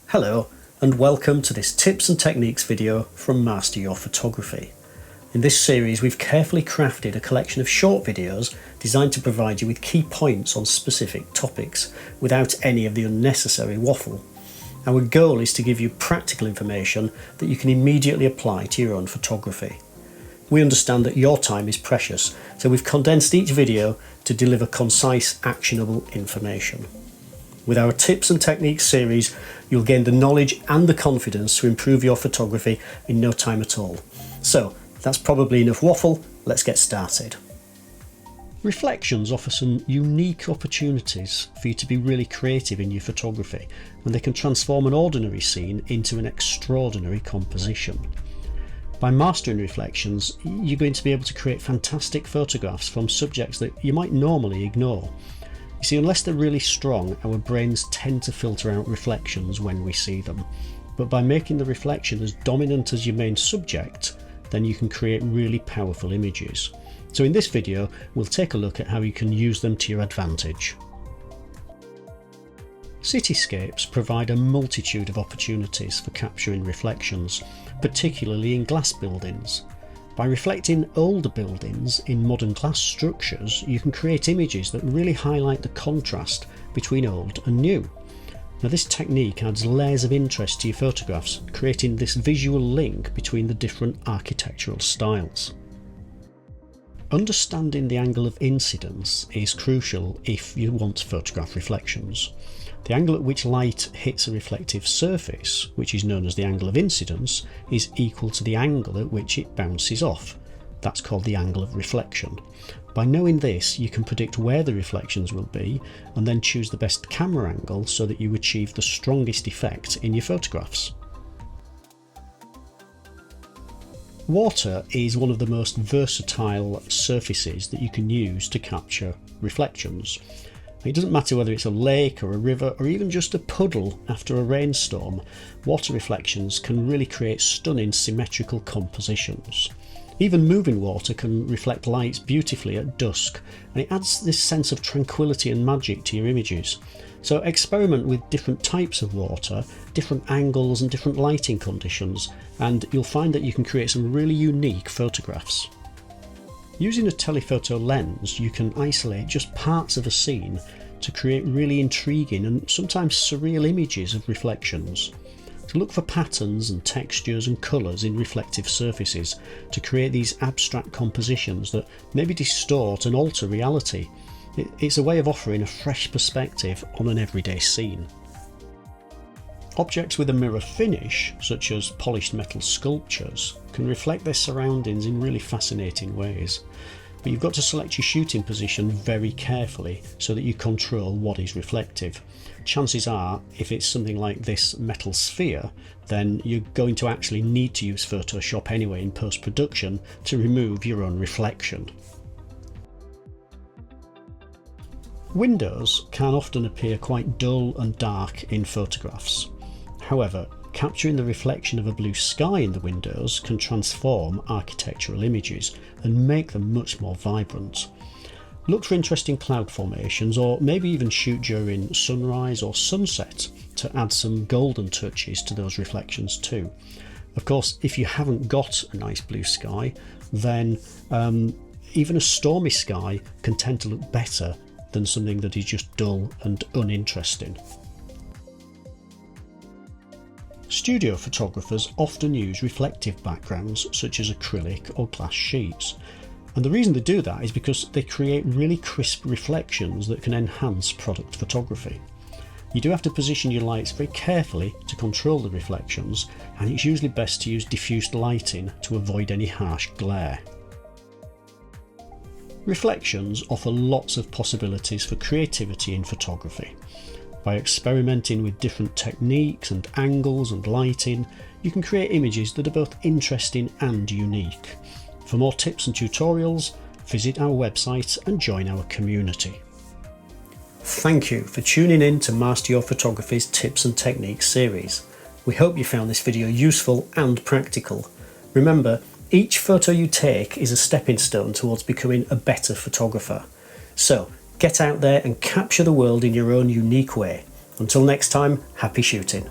Hello and welcome to this tips and techniques video from Master Your Photography. In this series we've carefully crafted a collection of short videos designed to provide you with key points on specific topics without any of the unnecessary waffle. Our goal is to give you practical information that you can immediately apply to your own photography. We understand that your time is precious, so we've condensed each video to deliver concise, actionable information. With our tips and techniques series, you'll gain the knowledge and the confidence to improve your photography in no time at all. So, that's probably enough waffle, let's get started. Reflections offer some unique opportunities for you to be really creative in your photography, and they can transform an ordinary scene into an extraordinary composition. By mastering reflections, you're going to be able to create fantastic photographs from subjects that you might normally ignore. You see, unless they're really strong, our brains tend to filter out reflections when we see them. But by making the reflection as dominant as your main subject, then you can create really powerful images. So in this video, we'll take a look at how you can use them to your advantage. Cityscapes provide a multitude of opportunities for capturing reflections, particularly in glass buildings. By reflecting older buildings in modern glass structures, you can create images that really highlight the contrast between old and new. Now, this technique adds layers of interest to your photographs, creating this visual link between the different architectural styles. Understanding the angle of incidence is crucial if you want to photograph reflections. The angle at which light hits a reflective surface, which is known as the angle of incidence, is equal to the angle at which it bounces off. That's called the angle of reflection. By knowing this, you can predict where the reflections will be and then choose the best camera angle so that you achieve the strongest effect in your photographs. Water is one of the most versatile surfaces that you can use to capture reflections. It doesn't matter whether it's a lake or a river or even just a puddle after a rainstorm, water reflections can really create stunning symmetrical compositions. Even moving water can reflect lights beautifully at dusk, and it adds this sense of tranquility and magic to your images. So experiment with different types of water, different angles and different lighting conditions, and you'll find that you can create some really unique photographs. Using a telephoto lens, you can isolate just parts of a scene to create really intriguing and sometimes surreal images of reflections. So look for patterns and textures and colours in reflective surfaces to create these abstract compositions that maybe distort and alter reality. It's a way of offering a fresh perspective on an everyday scene. Objects with a mirror finish, such as polished metal sculptures, can reflect their surroundings in really fascinating ways. But you've got to select your shooting position very carefully so that you control what is reflective. Chances are, if it's something like this metal sphere, then you're going to actually need to use Photoshop anyway in post-production to remove your own reflection. Windows can often appear quite dull and dark in photographs. However, capturing the reflection of a blue sky in the windows can transform architectural images and make them much more vibrant. Look for interesting cloud formations, or maybe even shoot during sunrise or sunset to add some golden touches to those reflections too. Of course, if you haven't got a nice blue sky, then even a stormy sky can tend to look better than something that is just dull and uninteresting. Studio photographers often use reflective backgrounds such as acrylic or glass sheets, and the reason they do that is because they create really crisp reflections that can enhance product photography. You do have to position your lights very carefully to control the reflections, and it's usually best to use diffused lighting to avoid any harsh glare. Reflections offer lots of possibilities for creativity in photography. By experimenting with different techniques and angles and lighting, you can create images that are both interesting and unique. For more tips and tutorials, visit our website and join our community. Thank you for tuning in to Master Your Photography's Tips and Techniques series. We hope you found this video useful and practical. Remember, each photo you take is a stepping stone towards becoming a better photographer. So, get out there and capture the world in your own unique way. Until next time, happy shooting.